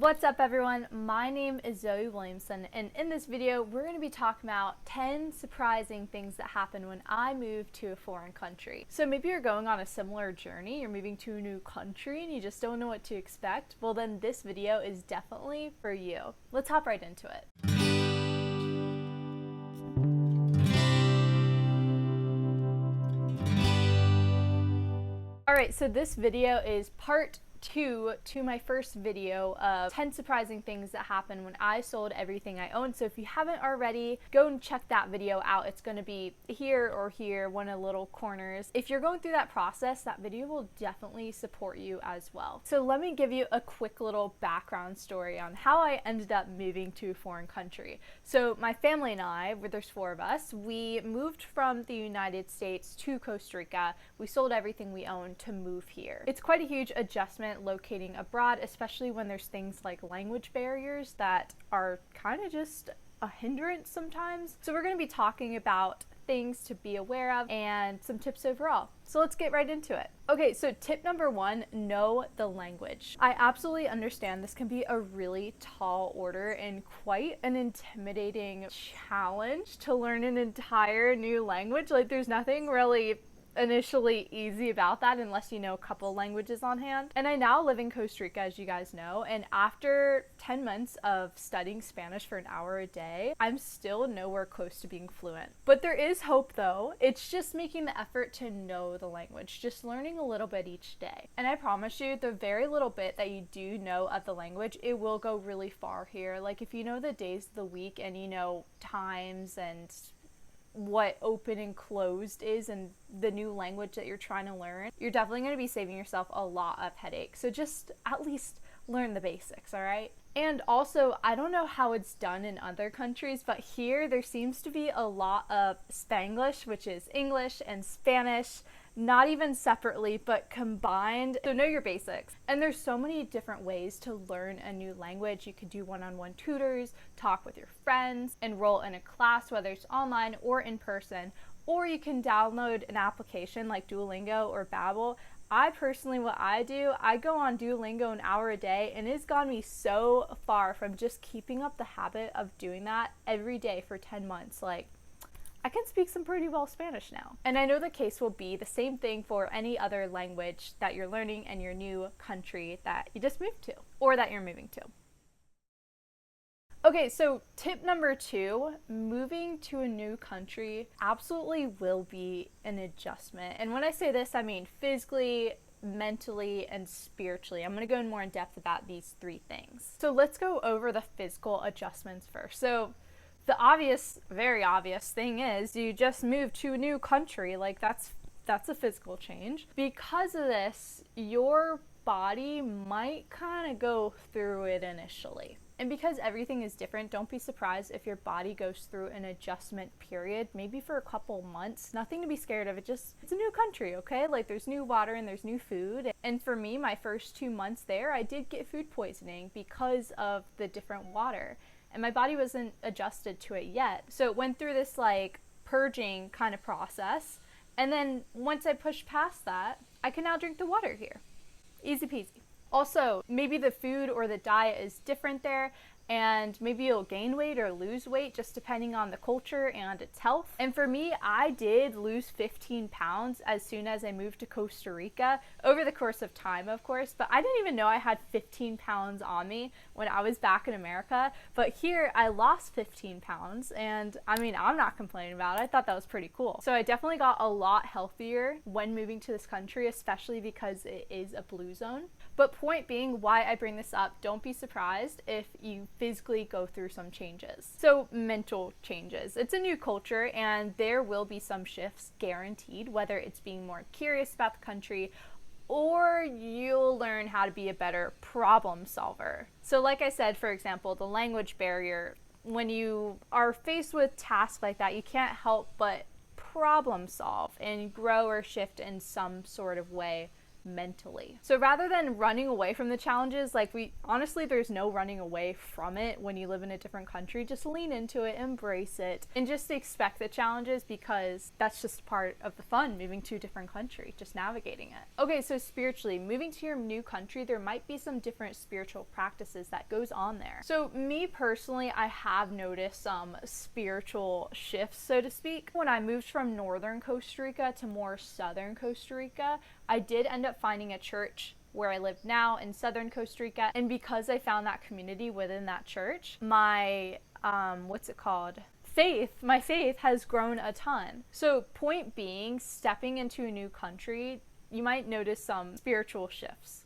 What's up everyone, my name is Zoe Williamson, and in this video we're going to be talking about 10 surprising things that happen when I move to a foreign country. So maybe you're going on a similar journey, you're moving to a new country and you just don't know what to expect. Well, then this video is definitely for you. Let's hop right into it. Alright, so this video is part 2 to my first video of 10 surprising things that happen when I sold everything I owned. So if you haven't already, go and check that video out. It's going to be here or here, one of the little corners. If you're going through that process, that video will definitely support you as well. So let me give you a quick little background story on how I ended up moving to a foreign country. So my family and I, where there's 4 of us, we moved from the United States to Costa Rica. We sold everything we owned to move here. It's quite a huge adjustment locating abroad, especially when there's things like language barriers that are kind of just a hindrance sometimes. So we're going to be talking about things to be aware of and some tips overall. So let's get right into it. Okay, so tip number 1, know the language. I absolutely understand this can be a really tall order and quite an intimidating challenge to learn an entire new language. Like, there's nothing really initially easy about that unless you know a couple languages on hand. And I now live in Costa Rica, as you guys know, and after 10 months of studying Spanish for an hour a day, I'm still nowhere close to being fluent. But there is hope though. It's just making the effort to know the language, just learning a little bit each day. And I promise you, the very little bit that you do know of the language, it will go really far here. Like, if you know the days of the week and you know times and what open and closed is and the new language that you're trying to learn, you're definitely going to be saving yourself a lot of headache. So just at least learn the basics, all right? And also, I don't know how it's done in other countries, but here there seems to be a lot of Spanglish, which is English, and Spanish, not even separately, but combined. So know your basics. And there's so many different ways to learn a new language. You could do one-on-one tutors, talk with your friends, enroll in a class, whether it's online or in person, or you can download an application like Duolingo or Babbel. I personally, what I do, I go on Duolingo an hour a day, and it's gotten me so far from just keeping up the habit of doing that every day for 10 months. Like, I can speak some pretty well Spanish now. And I know the case will be the same thing for any other language that you're learning in your new country that you just moved to or that you're moving to. Okay, so tip number 2, moving to a new country absolutely will be an adjustment. And when I say this, I mean physically, mentally, and spiritually. I'm going to go in more in depth about these 3 things. So let's go over the physical adjustments first. So the obvious, very obvious thing is you just moved to a new country. Like, that's a physical change. Because of this, your body might kind of go through it initially. And because everything is different, don't be surprised if your body goes through an adjustment period, maybe for a couple months. Nothing to be scared of. It's a new country, okay? Like, there's new water and there's new food. And for me, my first 2 months there, I did get food poisoning because of the different water. And my body wasn't adjusted to it yet. So it went through this like purging kind of process. And then once I pushed past that, I can now drink the water here. Easy peasy. Also, maybe the food or the diet is different there, and maybe you'll gain weight or lose weight just depending on the culture and its health. And for me, I did lose 15 pounds as soon as I moved to Costa Rica, over the course of time, of course, but I didn't even know I had 15 pounds on me when I was back in America. But here, I lost 15 pounds, and I mean, I'm not complaining about it. I thought that was pretty cool. So I definitely got a lot healthier when moving to this country, especially because it is a blue zone. But point being, why I bring this up, don't be surprised if you physically go through some changes. So mental changes. It's a new culture and there will be some shifts guaranteed, whether it's being more curious about the country or you'll learn how to be a better problem solver. So like I said, for example, the language barrier, when you are faced with tasks like that, you can't help but problem solve and grow or shift in some sort of way mentally. So rather than running away from the challenges, like honestly, there's no running away from it when you live in a different country. Just lean into it, embrace it, and just expect the challenges, because that's just part of the fun, moving to a different country, just navigating it. Okay, so spiritually, moving to your new country, there might be some different spiritual practices that goes on there. So me personally, I have noticed some spiritual shifts, so to speak. When I moved from northern Costa Rica to more southern Costa Rica, I did end up finding a church where I live now in southern Costa Rica, and because I found that community within that church, my my faith has grown a ton. So point being, stepping into a new country, you might notice some spiritual shifts.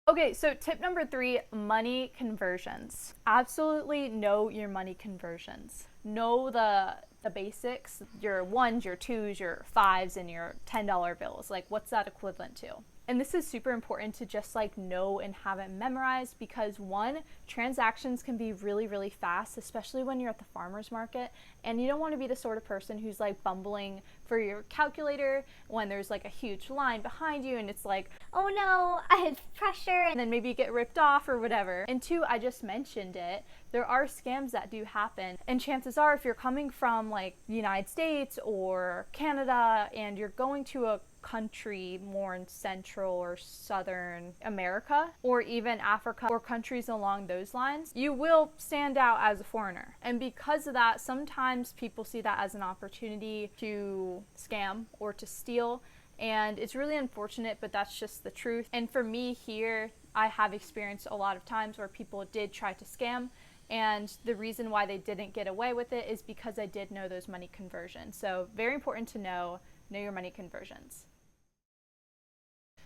Okay, so tip number 3, money conversions. Absolutely know your money conversions. Know the basics, your ones, your twos, your fives, and your $10 bills. Like, what's that equivalent to? And this is super important to just like know and have it memorized, because one, transactions can be really, really fast, especially when you're at the farmer's market, and you don't want to be the sort of person who's like bumbling for your calculator when there's like a huge line behind you and it's like, oh no, I have pressure, and then maybe you get ripped off or whatever. And 2, I just mentioned it, there are scams that do happen, and chances are if you're coming from like the United States or Canada and you're going to a country more in Central or Southern America, or even Africa, or countries along those lines, you will stand out as a foreigner. And because of that, sometimes people see that as an opportunity to scam or to steal, and it's really unfortunate, but that's just the truth. And for me here, I have experienced a lot of times where people did try to scam, and the reason why they didn't get away with it is because I did know those money conversions. So very important to know your money conversions.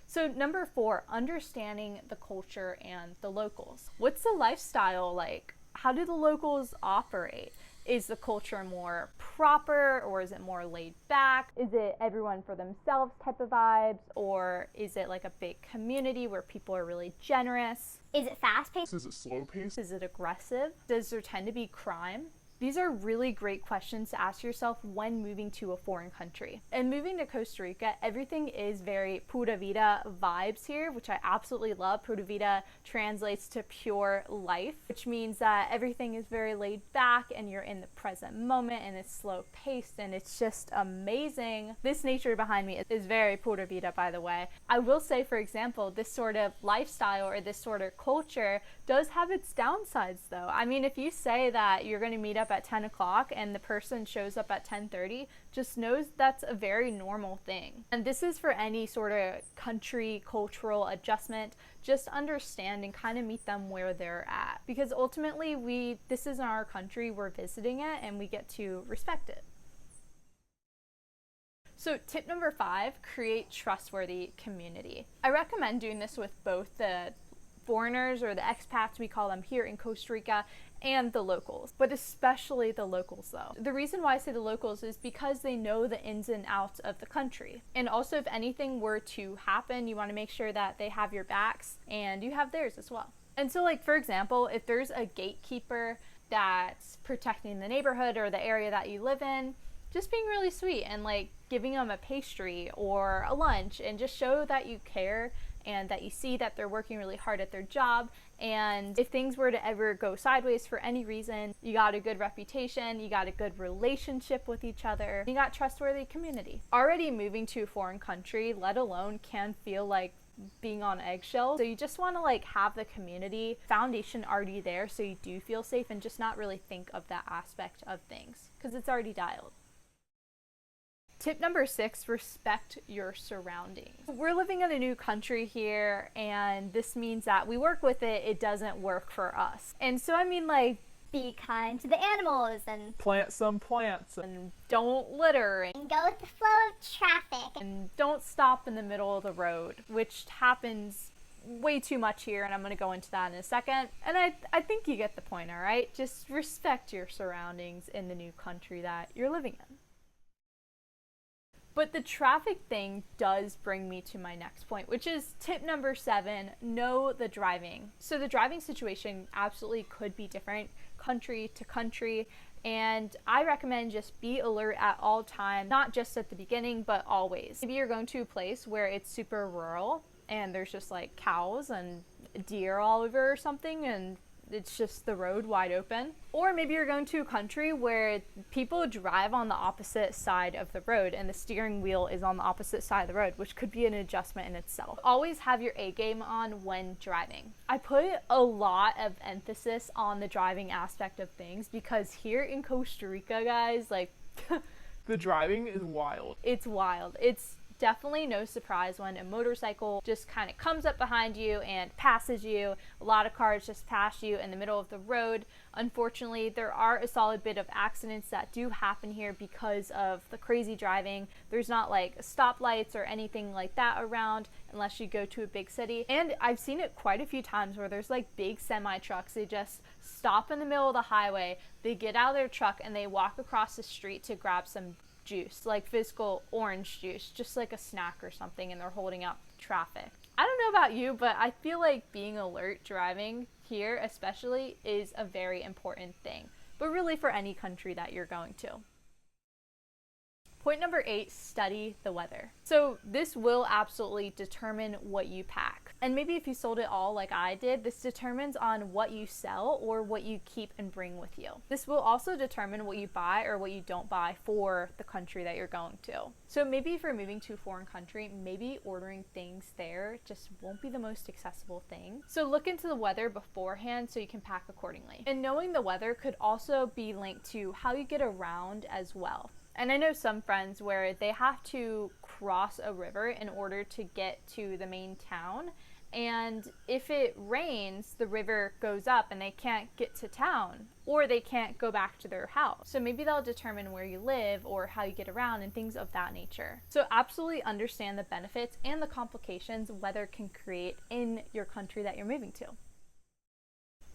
So number 4, understanding the culture and the locals. What's the lifestyle like? How do the locals operate? Is the culture more proper, or is it more laid back? Is it everyone for themselves type of vibes, or is it like a big community where people are really generous? Is it fast-paced? Is it slow-paced? Is it aggressive? Does there tend to be crime? These are really great questions to ask yourself when moving to a foreign country. And moving to Costa Rica, everything is very pura vida vibes here, which I absolutely love. Pura vida translates to pure life, which means that everything is very laid back and you're in the present moment, and it's slow paced, and it's just amazing. This nature behind me is very pura vida, by the way. I will say, for example, this sort of lifestyle or this sort of culture does have its downsides though. I mean, if you say that you're going to meet up at 10 o'clock and the person shows up at 10:30, just knows that's a very normal thing. And this is for any sort of country cultural adjustment. Just understand and kind of meet them where they're at, because ultimately this isn't our country, we're visiting it, and we get to respect it. So tip number 5, create trustworthy community. I recommend doing this with both the foreigners, or the expats we call them here in Costa Rica, and the locals, but especially the locals though. The reason why I say the locals is because they know the ins and outs of the country. And also, if anything were to happen, you want to make sure that they have your backs and you have theirs as well. And so, like, for example, if there's a gatekeeper that's protecting the neighborhood or the area that you live in, just being really sweet and like giving them a pastry or a lunch, and just show that you care and that you see that they're working really hard at their job. And if things were to ever go sideways for any reason, you got a good reputation, you got a good relationship with each other, you got trustworthy community. Already moving to a foreign country, let alone, can feel like being on eggshells. So you just want to like have the community foundation already there, so you do feel safe, and just not really think of that aspect of things because it's already dialed. Tip number 6, respect your surroundings. We're living in a new country here, and this means that we work with it, it doesn't work for us. And so I mean, like, be kind to the animals, and Plant some plants. and don't litter, go with the flow of traffic. and don't stop in the middle of the road, which happens way too much here, and I'm going to go into that in a second. And I think you get the point, all right? Just respect your surroundings in the new country that you're living in. But the traffic thing does bring me to my next point, which is tip number 7, know the driving. So the driving situation absolutely could be different country to country, And I recommend just be alert at all times, not just at the beginning, but always. Maybe you're going to a place where it's super rural and there's just like cows and deer all over or something, and it's just the road wide open. Or maybe you're going to a country where people drive on the opposite side of the road and the steering wheel is on the opposite side of the road, which could be an adjustment in itself. Always have your A game on when driving. I put a lot of emphasis on the driving aspect of things because here in Costa Rica, guys, like The driving is wild. it's wild. It's definitely no surprise when a motorcycle just kind of comes up behind you and passes you. A lot of cars just pass you in the middle of the road. Unfortunately, there are a solid bit of accidents that do happen here because of the crazy driving. There's not like stoplights or anything like that around unless you go to a big city. And I've seen it quite a few times where there's like big semi trucks. They just stop in the middle of the highway. They get out of their truck and they walk across the street to grab some juice, like physical orange juice, just like a snack or something, and they're holding up traffic. I don't know about you, but I feel like being alert driving here especially is a very important thing, but really for any country that you're going to. Point number 8, study the weather. So this will absolutely determine what you pack. And maybe if you sold it all like I did, this determines on what you sell or what you keep and bring with you. This will also determine what you buy or what you don't buy for the country that you're going to. So maybe if you're moving to a foreign country, maybe ordering things there just won't be the most accessible thing. So look into the weather beforehand so you can pack accordingly. And knowing the weather could also be linked to how you get around as well. And I know some friends where they have to cross a river in order to get to the main town. And if it rains, the river goes up and they can't get to town, or they can't go back to their house. So maybe they'll determine where you live or how you get around and things of that nature. So absolutely understand the benefits and the complications weather can create in your country that you're moving to.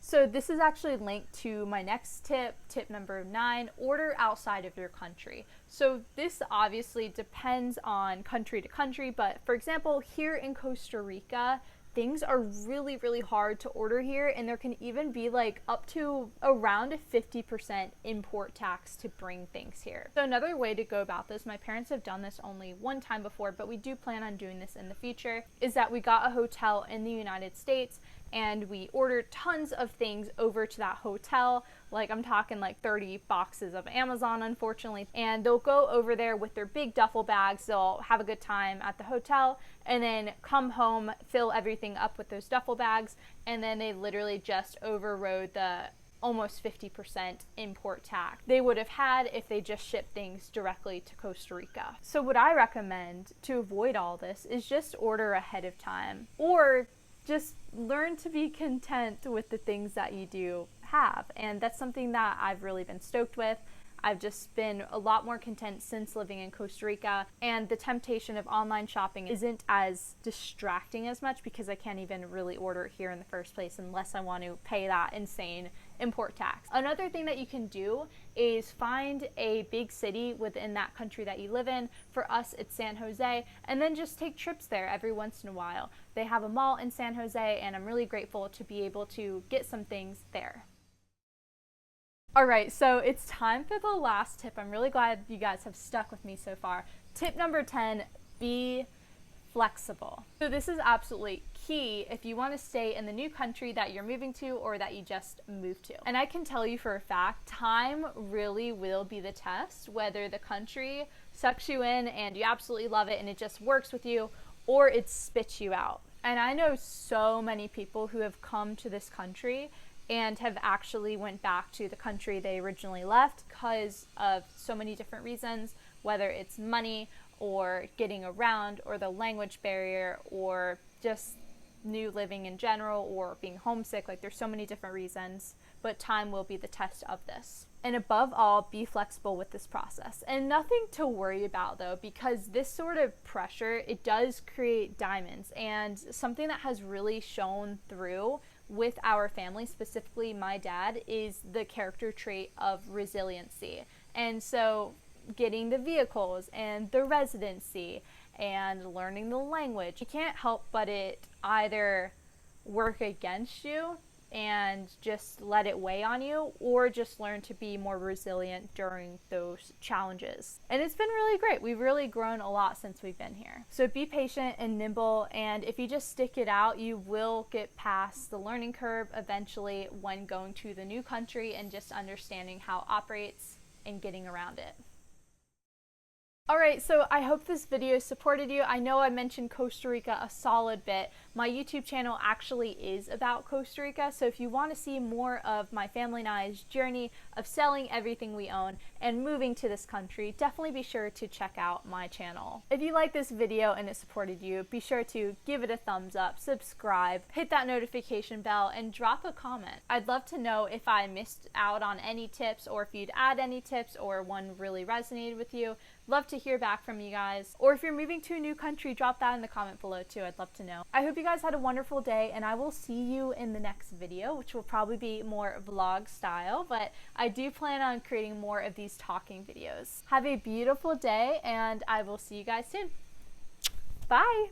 So this is actually linked to my next tip, tip number 9, order outside of your country. So this obviously depends on country to country, but for example, here in Costa Rica, things are really, really hard to order here, and there can even be like up to around a 50% import tax to bring things here. So another way to go about this, my parents have done this only one time before, but we do plan on doing this in the future, is that we got a hotel in the United States and we ordered tons of things over to that hotel. Like I'm talking like 30 boxes of Amazon, unfortunately. And they'll go over there with their big duffel bags. They'll have a good time at the hotel and then come home, fill everything up with those duffel bags. And then they literally just overrode the almost 50% import tax they would have had if they just shipped things directly to Costa Rica. So what I recommend to avoid all this is just order ahead of time, or just learn to be content with the things that you do have. And that's something that I've really been stoked with. I've just been a lot more content since living in Costa Rica, and the temptation of online shopping isn't as distracting as much because I can't even really order here in the first place unless I want to pay that insane import tax. Another thing that you can do is find a big city within that country that you live in. For us, it's San Jose, and then just take trips there every once in a while. They have a mall in San Jose, and I'm really grateful to be able to get some things there. Alright, so it's time for the last tip. I'm really glad you guys have stuck with me so far. Tip number 10, be flexible. So this is absolutely key if you want to stay in the new country that you're moving to or that you just moved to. And I can tell you for a fact, time really will be the test, whether the country sucks you in and you absolutely love it and it just works with you, or it spits you out. And I know so many people who have come to this country and have actually went back to the country they originally left because of so many different reasons, whether it's money or getting around or the language barrier or just new living in general or being homesick. Like there's so many different reasons, but time will be the test of this. And above all, be flexible with this process. And nothing to worry about though, because this sort of pressure, it does create diamonds. And something that has really shown through with our family, specifically my dad, is the character trait of resiliency. And so getting the vehicles and the residency and learning the language, you can't help but it either work against you and just let it weigh on you, or just learn to be more resilient during those challenges. And it's been really great. We've really grown a lot since we've been here. So be patient and nimble, and if you just stick it out, you will get past the learning curve eventually when going to the new country and just understanding how it operates and getting around it. Alright, so I hope this video supported you. I know I mentioned Costa Rica a solid bit. My YouTube channel actually is about Costa Rica, so if you want to see more of my family and I's journey of selling everything we own and moving to this country, definitely be sure to check out my channel. If you like this video and it supported you, be sure to give it a thumbs up, subscribe, hit that notification bell, and drop a comment. I'd love to know if I missed out on any tips, or if you'd add any tips, or one really resonated with you. Love to hear back from you guys. Or if you're moving to a new country, drop that in the comment below too. I'd love to know. I hope you guys had a wonderful day, and I will see you in the next video, which will probably be more vlog style, but I do plan on creating more of these talking videos. Have a beautiful day, and I will see you guys soon. Bye!